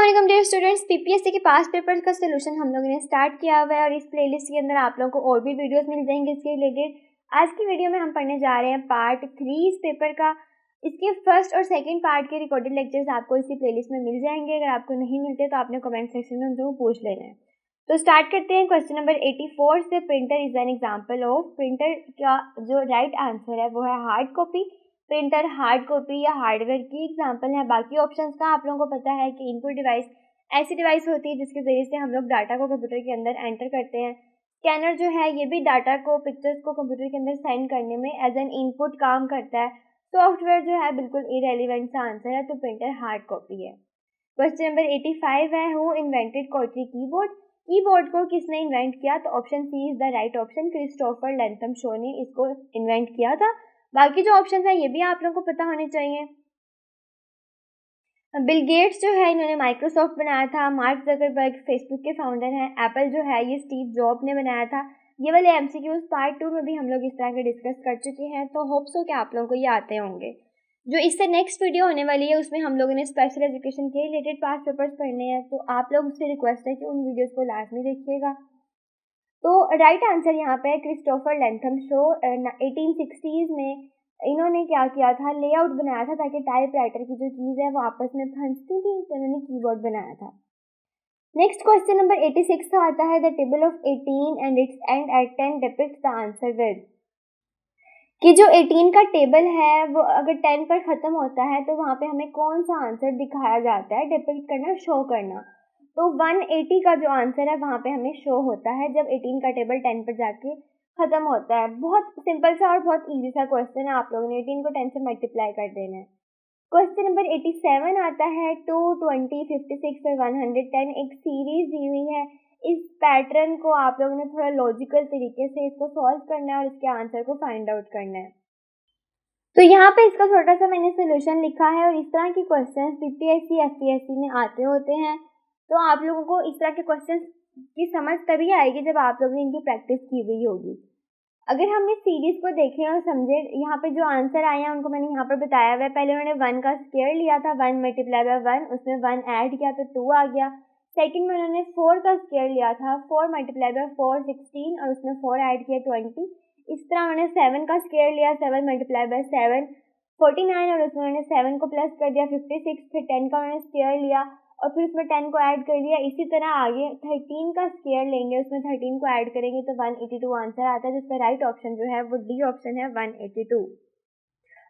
अस्सलाम वालेकुम dear students, PPSC के पास्ट पेपर्स का सोल्यूशन हम लोगों ने स्टार्ट किया हुआ है और इस प्लेलिस्ट के अंदर आप लोगों को और भी वीडियोस मिल जाएंगे इसके रिलेटेड। आज की वीडियो में हम पढ़ने जा रहे हैं पार्ट 3 इस पेपर का। इसके फर्स्ट और सेकंड पार्ट के रिकॉर्डेड लेक्चर्स आपको इसी प्लेलिस्ट में मिल जाएंगे। अगर आपको नहीं मिलते तो आपने कमेंट सेक्शन में उनको पूछ लेना है। तो स्टार्ट करते हैं क्वेश्चन नंबर 84 से। Printer is an example of. Printer का जो राइट आंसर है वो है hard copy. Printer hard copy या हार्डवेयर की एग्जांपल है। बाकी ऑप्शंस का आप लोगों को पता है कि इनपुट डिवाइस ऐसी डिवाइस होती है जिसके ज़रिए से हम लोग डाटा को कंप्यूटर के अंदर एंटर करते हैं। स्कैनर जो है ये भी डाटा को, पिक्चर्स को कंप्यूटर के अंदर सेंड करने में एज एन इनपुट काम करता है। सॉफ्टवेयर जो है बिल्कुल इरेलीवेंट सा आंसर है, तो प्रिंटर हार्ड कॉपी है। क्वेश्चन नंबर 85 है, हु इन्वेंटेड कोटरी कीबोर्ड। कीबोर्ड को किसने इन्वेंट किया? तो option C is the right option. Christopher Latham शो ने इसको इन्वेंट किया था। बाकी जो ऑप्शन है ये भी आप लोगों को पता होने चाहिए। बिल गेट्स जो है इन्होंने माइक्रोसॉफ्ट बनाया था। मार्क जकरबर्ग फेसबुक के फाउंडर हैं। एप्पल जो है ये स्टीव जॉब ने बनाया था। ये वाले एमसीक्यूज पार्ट 2 में भी हम लोग इस तरह के डिस्कस कर चुके हैं, तो होप्स हो कि आप लोगों को ये आते होंगे। जो इससे नेक्स्ट वीडियो होने वाली है उसमें हम लोगों ने स्पेशल एजुकेशन के रिलेटेड पास्ट पेपर्स पढ़ने हैं, तो आप लोग उससे रिक्वेस्ट है कि उन वीडियोज़ को लाजमी देखिएगा। तो राइट आंसर यहाँ पे क्रिस्टोफर लैंथम शो 1860s में इन्होंने क्या किया था, लेआउट बनाया था ताकि टाइपराइटर की जो कीज़ है वो आपस में फंसती थी, तो इन्होंने कीबोर्ड बनाया था। नेक्स्ट क्वेश्चन नंबर 86 का आता है, the table of 18 and its and at 10 depicts the answer with. कि जो 18 का टेबल है वो अगर 10 पर ख़त्म होता है तो वहाँ पे हमें कौन सा आंसर दिखाया जाता है, डिपिक्ट करना, शो करना। तो 180 का जो आंसर है वहाँ पे हमें शो होता है जब 18 का टेबल 10 पर जाके ख़त्म होता है। बहुत सिंपल सा और बहुत इजी सा क्वेश्चन है, आप लोगों ने 18 को 10 से मल्टीप्लाई कर देना है। क्वेश्चन नंबर 87 आता है, 2, 20, 56 और 110 एक सीरीज दी हुई है। इस पैटर्न को आप लोगों ने थोड़ा लॉजिकल तरीके से इसको सॉल्व करना है और इसके आंसर को फाइंड आउट करना है। तो यहाँ पे इसका छोटा सा मैंने सोल्यूशन लिखा है और इस तरह के क्वेश्चंस पीपीएससी एफपीएससी में आते होते हैं, तो आप लोगों को इस तरह के क्वेश्चंस की समझ तभी आएगी जब आप लोगों ने इनकी प्रैक्टिस की हुई होगी। अगर हम इस सीरीज को देखें और समझे, यहाँ पे जो आंसर आए हैं उनको मैंने यहाँ पर बताया हुआ है। पहले उन्होंने 1 का स्क्वायर लिया था, 1 मल्टीप्लाई बाय 1, उसमें 1 ऐड किया तो 2 आ गया। सेकंड में उन्होंने 4 का स्क्वायर लिया था, 4 मल्टीप्लाई बाय 4 16 और उसमें 4 ऐड किया 20। इस तरह उन्होंने 7 का स्क्वायर लिया, 7 मल्टीप्लाई बाय 7 49 और उसमें उन्होंने 7 को प्लस कर दिया 56। फिर 10 का उन्होंने स्क्वायर लिया और फिर उसमें 10 को ऐड कर दिया। इसी तरह आगे 13 का स्क्वायर लेंगे, उसमें 13 को ऐड करेंगे तो 182 आंसर आता है, जिसका राइट ऑप्शन जो है वो डी ऑप्शन है, 182।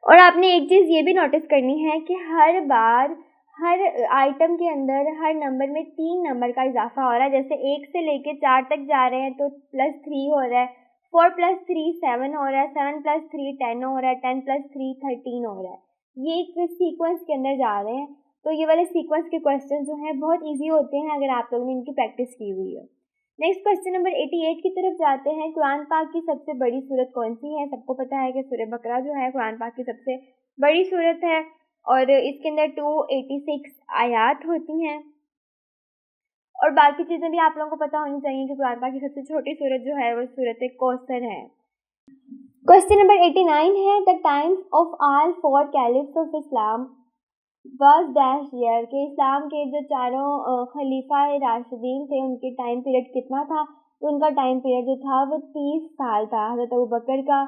और आपने एक चीज़ ये भी नोटिस करनी है कि हर बार हर आइटम के अंदर हर नंबर में 3 नंबर का इजाफा हो रहा है। जैसे 1 से लेके 4 तक जा रहे हैं तो +3 हो रहा है, 4 + 3 7 हो रहा है, 7 + 3 10 हो रहा है, 10 + 3 13 हो रहा है। ये एक सीक्वेंस के अंदर जा रहे हैं, तो ये वाले सीक्वेंस के क्वेश्चन जो हैं बहुत इजी होते हैं अगर आप लोगों ने इनकी प्रैक्टिस की हुई है। नेक्स्ट क्वेश्चन नंबर 88 की तरफ जाते हैं। कुरान पाक की सबसे बड़ी सूरत कौन सी है? सबको पता है कि सूरह बकरा जो है कुरान पाक की सबसे बड़ी सूरत है और इसके अंदर 286 आयात होती हैं। और बाकी चीज़ें भी आप लोगों को पता होनी चाहिए कि कुरान पाक की सबसे छोटी सूरत जो है वो सूरत कौसर है। क्वेश्चन नंबर 89 है, the times of all 4 caliphs of Islam was dash year. के इस्लाम के जो चारों खलीफा राशिदीन थे उनके टाइम पीरियड कितना था? तो उनका टाइम पीरियड जो था वो 30 साल था। हज़रत अबू बकर का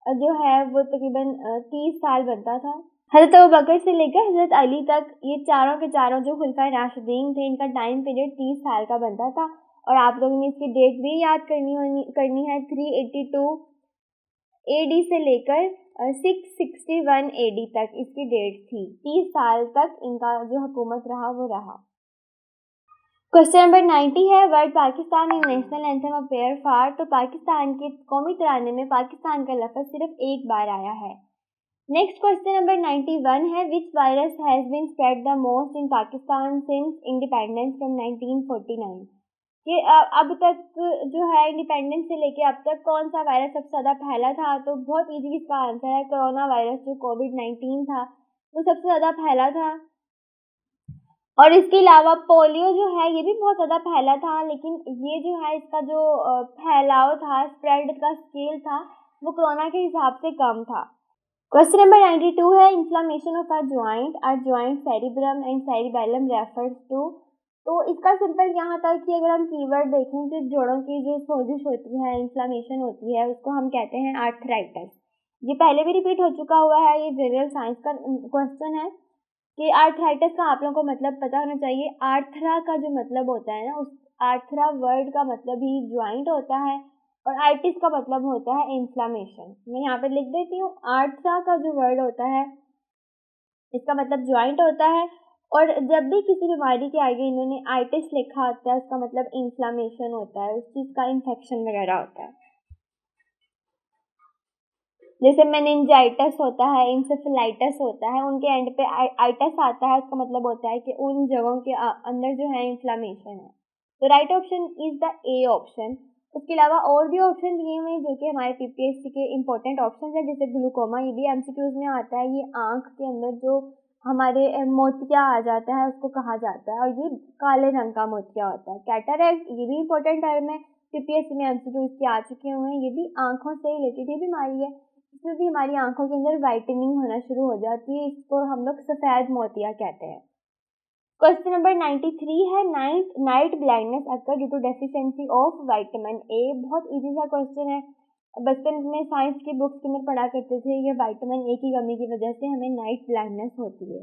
जो है वो तकरीबन 30 साल बनता था। हज़रत अबू बकर से लेकर हज़रत अली तक ये चारों के चारों जो खलीफा राशिदीन थे इनका टाइम पीरियड 30 साल का बनता था। और आप लोगों ने इसकी डेट भी याद करनी है। 382 AD से लेकर 661 AD तक इसकी डेट थी। 30 साल तक इनका जो हुकूमत रहा वो रहा। क्वेश्चन नंबर 90 है, word Pakistan in national anthem appear for. तो पाकिस्तान के कौमी तराने में पाकिस्तान का लफ्ज़ सिर्फ एक बार आया है। नेक्स्ट क्वेश्चन नंबर 91 है, which virus has been spread the most in Pakistan since independence from 1949। कि अब तक जो है इंडिपेंडेंस से लेके अब तक कौन सा वायरस सबसे ज़्यादा फैला था? तो बहुत इजी इसका आंसर है कोरोना वायरस, जो कोविड-19 था वो सबसे ज़्यादा फैला था। और इसके अलावा पोलियो जो है ये भी बहुत ज़्यादा फैला था, लेकिन ये जो है इसका जो फैलाव था, स्प्रेड का स्केल था, वो कोरोना के हिसाब से कम था। क्वेश्चन नंबर 92 है, inflammation of a joint cerebrum and cerebellum refers to. तो इसका सिंपल यहाँ था कि अगर हम कीवर्ड देखें तो जोड़ों की जो सोजिश होती है, इन्फ्लामेशन होती है, उसको हम कहते हैं आर्थराइटिस। ये पहले भी रिपीट हो चुका हुआ है, ये जनरल साइंस का क्वेश्चन है कि आर्थराइटिस का आप लोगों को मतलब पता होना चाहिए। आर्थरा का जो मतलब होता है ना, उस आर्थरा वर्ड का मतलब ही ज्वाइंट होता है और आइटिस का मतलब होता है इन्फ्लामेशन। मैं यहाँ पे लिख देती हूँ, आर्थरा का जो वर्ड होता है इसका मतलब ज्वाइंट होता है, और जब भी किसी बीमारी के आगे इन्होंने आइटिस लिखा होता है उसका मतलब इन्फ्लामेशन होता है, उस चीज़ का इन्फेक्शन वगैरह होता है। जैसे मेनिंजाइटिस होता है, इंसेफेलाइटिस होता है, उनके एंड पे आइटिस आता है, उसका मतलब होता है कि उन जगहों के अंदर जो है इन्फ्लामेशन है। तो right option is the A option. उसके अलावा और भी ऑप्शन दिए हुए हैं जो कि हमारे पीपीएससी के इंपॉर्टेंट ऑप्शन है, जैसे ग्लूकोमा, ये भी एमसीक्यूज में आता है। ये आंख के अंदर जो हमारे मोतिया आ जाता है उसको कहा जाता है, और ये काले रंग का मोतिया होता है। कैटरैक्ट, ये भी इंपॉर्टेंट टर्म है, पीपीएससी में एमसीक्यूज के आ चुके हुए हैं। ये भी आंखों से रिलेटेड ही बीमारी है, इसमें भी हमारी आंखों के अंदर वाइटनिंग होना शुरू हो जाती है, इसको हम लोग सफ़ेद मोतिया कहते हैं। क्वेश्चन नंबर 93 है, night blindness occur due to deficiency of vitamin A. बहुत इजी सा क्वेश्चन है, बचपन में साइंस की बुक्स के अंदर पढ़ा करते थे, ये विटामिन ए की कमी की वजह से हमें नाइट ब्लाइंडनेस होती है।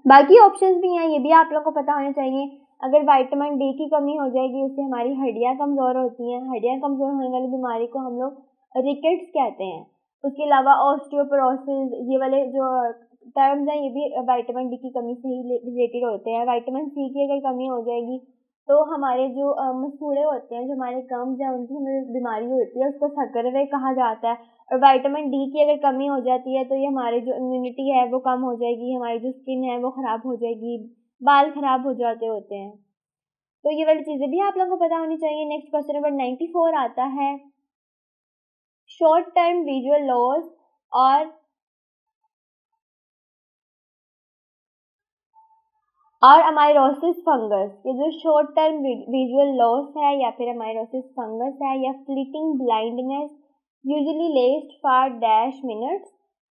बाकी ऑप्शंस भी हैं, ये भी आप लोगों को पता होने चाहिए। अगर विटामिन डी की कमी हो जाएगी उससे हमारी हड्डियां कमज़ोर होती हैं, हड्डियां कमज़ोर होने वाली बीमारी को हम लोग रिकेट्स कहते हैं। उसके अलावा ऑस्टियोपोरोसिस, ये वाले जो टर्म्स हैं ये भी विटामिन डी की कमी से ही रिलेटेड होते हैं। विटामिन सी की अगर कमी हो जाएगी तो हमारे जो मसूड़े होते हैं, जो हमारे गम्स हैं, उनकी हमें बीमारी होती है, उसको सक्कर कहा जाता है। और विटामिन डी की अगर कमी हो जाती है तो ये हमारी जो इम्यूनिटी है वो कम हो जाएगी, हमारी जो स्किन है वो ख़राब हो जाएगी, बाल ख़राब हो जाते होते हैं। तो ये वाली चीज़ें भी आप लोगों को पता होनी चाहिए। नेक्स्ट क्वेश्चन नंबर 94 आता है, शॉर्ट टर्म विजुअल लॉस और अमाइरोसिस फंगस। ये जो शॉर्ट टर्म विजुअल लॉस है या फिर अमाइरोसिस फंगस है या fleeting blindness usually lasts for dash minutes,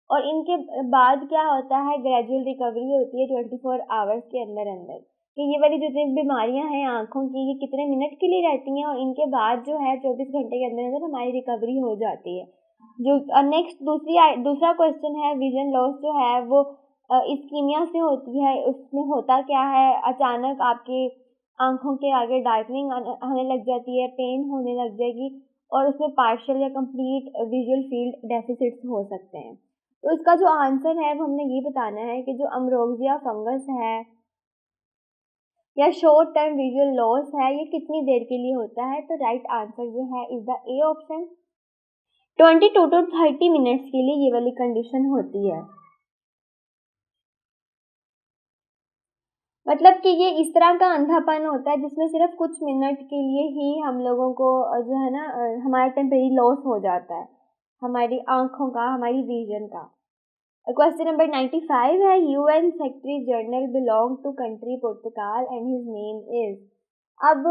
और इनके बाद क्या होता है, ग्रेजुअल रिकवरी होती है 24 आवर्स के अंदर अंदर। कि ये वाली जो बीमारियां हैं आंखों की, ये कितने मिनट के लिए रहती हैं और इनके बाद जो है 24 घंटे के अंदर अंदर हमारी रिकवरी हो जाती है। जो नेक्स्ट दूसरा क्वेश्चन है, विजन लॉस जो है वो इस्कीमिया से होती है। उसमें होता क्या है, अचानक आपकी आंखों के आगे डार्कनिंग होने लग जाती है, पेन होने लग जाएगी, और उसमें पार्शियल या कंप्लीट विजुअल फील्ड डेफिसिट्स हो सकते हैं। तो इसका जो आंसर है वो हमने ये बताना है कि जो अम्ब्रोसिया फंगस है या शॉर्ट टर्म विजुअल लॉस है ये कितनी देर के लिए होता है। तो राइट आंसर जो है is the A option, 22 to 30 minutes के लिए ये वाली कंडीशन होती है। मतलब कि ये इस तरह का अंधापन होता है जिसमें सिर्फ कुछ मिनट के लिए ही हम लोगों को जो है ना हमारा टेम्परेरी लॉस हो जाता है, हमारी आंखों का, हमारी विजन का। क्वेश्चन नंबर 95 है, UN secretary general belong to country Portugal and his name is. अब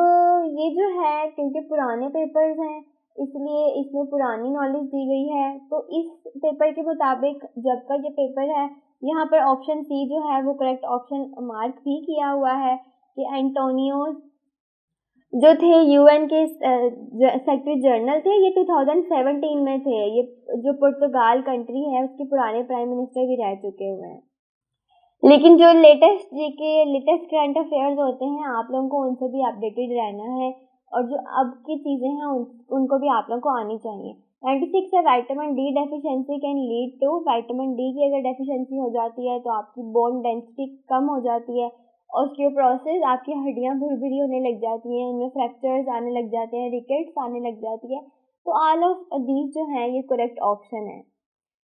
ये जो है क्योंकि पुराने पेपर्स हैं इसलिए इसमें पुरानी नॉलेज दी गई है, तो इस पेपर के मुताबिक जब का ये पेपर है यहाँ पर ऑप्शन सी जो है वो करेक्ट ऑप्शन मार्क भी किया हुआ है कि एंटोनियो जो थे यूएन के सेक्रेटरी जनरल थे, ये 2017 में थे। ये जो पुर्तगाल कंट्री है उसके पुराने प्राइम मिनिस्टर भी रह चुके हुए हैं। लेकिन जो लेटेस्ट करंट अफेयर्स होते हैं आप लोगों को उनसे भी अपडेटेड रहना है, और जो अब की चीज़ें हैं उनको भी आप लोगों को आनी चाहिए। 96 है, vitamin D deficiency can lead to. Vitamin D की अगर डेफिशिएंसी हो जाती है तो आपकी बोन डेंसिटी कम हो जाती है, ऑस्टियोपोरोसिस, आपकी हड्डियां भुरभुरी होने लग जाती हैं, उनमें फ्रैक्चर्स आने लग जाते हैं, रिकेट्स आने लग जाती है। तो ऑल ऑफ दीज जो हैं ये करेक्ट ऑप्शन है।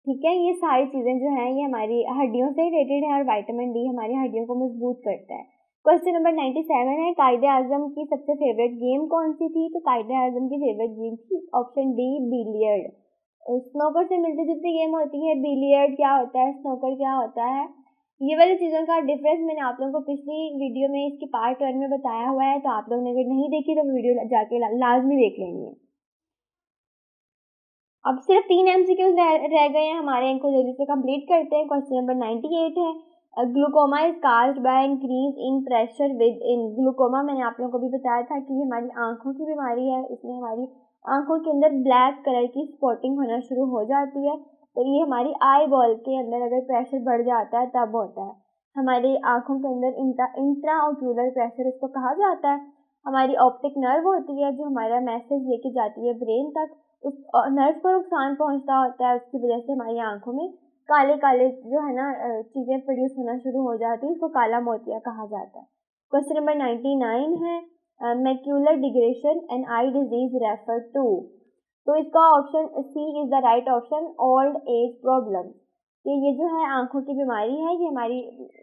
ठीक है, ये सारी चीज़ें जो हैं ये हमारी हड्डियों से रिलेटेड है और विटामिन डी हमारी हड्डियों को मजबूत करता है। क्वेश्चन नंबर 97 है, कायदे आजम की सबसे फेवरेट गेम कौन सी थी। तो कायदे आजम की फेवरेट गेम थी ऑप्शन डी, बिलियर्ड। स्नोकर से मिलती जुलती गेम होती है, बिलियर्ड क्या होता है, स्नोकर क्या होता है। ये वाली चीज़ों का डिफरेंस मैंने आप लोगों को पिछली वीडियो में इसकी पार्ट 1 में बताया हुआ है, तो आप लोगों ने अगर नहीं देखी तो वीडियो जाके लाजमी देख लेंगे। अब सिर्फ 3 एमसीक्यूज रह गए हैं हमारे, इनको जल्दी से कंप्लीट करते हैं। क्वेश्चन नंबर 98 है, glaucoma is caused by increase in pressure with in. Glaucoma मैंने आप लोगों को भी बताया था कि ये हमारी आंखों की बीमारी है। इसमें हमारी आंखों के अंदर ब्लैक कलर की स्पॉटिंग होना शुरू हो जाती है। तो ये हमारी आई बॉल के अंदर अगर प्रेशर बढ़ जाता है तब होता है। हमारी आंखों के अंदर इंट्रा ऑक्यूलर प्रेशर इसको कहा जाता है। हमारी ऑप्टिक नर्व होती है जो हमारा मैसेज लेके जाती है ब्रेन तक, उस नर्व को नुकसान पहुंचता होता है। उसकी वजह से हमारी आंखों में काले काले जो है ना चीज़ें प्रोड्यूस होना शुरू हो जाती है। इसको काला मोतिया कहा जाता है। क्वेश्चन नंबर 99 है macular degeneration and eye disease refer to. तो इसका option C is the right option, old age problem. कि ये जो है आंखों की बीमारी है, ये हमारी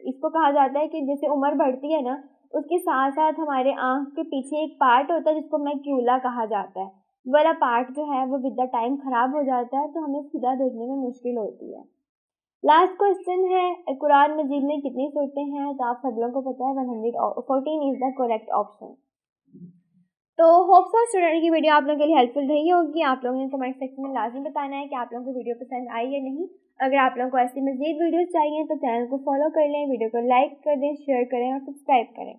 इसको कहा जाता है कि जैसे उम्र बढ़ती है ना उसके साथ साथ हमारे आंख के पीछे एक पार्ट होता है जिसको मैक्यूला कहा जाता है। वाला पार्ट जो है वो विद द टाइम खराब हो जाता है, तो हमें सीधा देखने में मुश्किल होती है। लास्ट क्वेश्चन है कुरान मजीद में कितनी सूरतें हैं? तो आप सब लोगों को पता है 114 इज द करेक्ट ऑप्शन। तो होप्स फॉर स्टूडेंट की वीडियो आप लोगों के लिए हेल्पफुल रही होगी। आप लोगों ने कमेंट सेक्शन में लाजमी बताना है कि आप लोगों को वीडियो पसंद आई या नहीं। अगर आप लोगों को ऐसी मजीद वीडियोस चाहिए तो चैनल को फॉलो कर लें, वीडियो को लाइक कर दें, शेयर करें और सब्सक्राइब करें।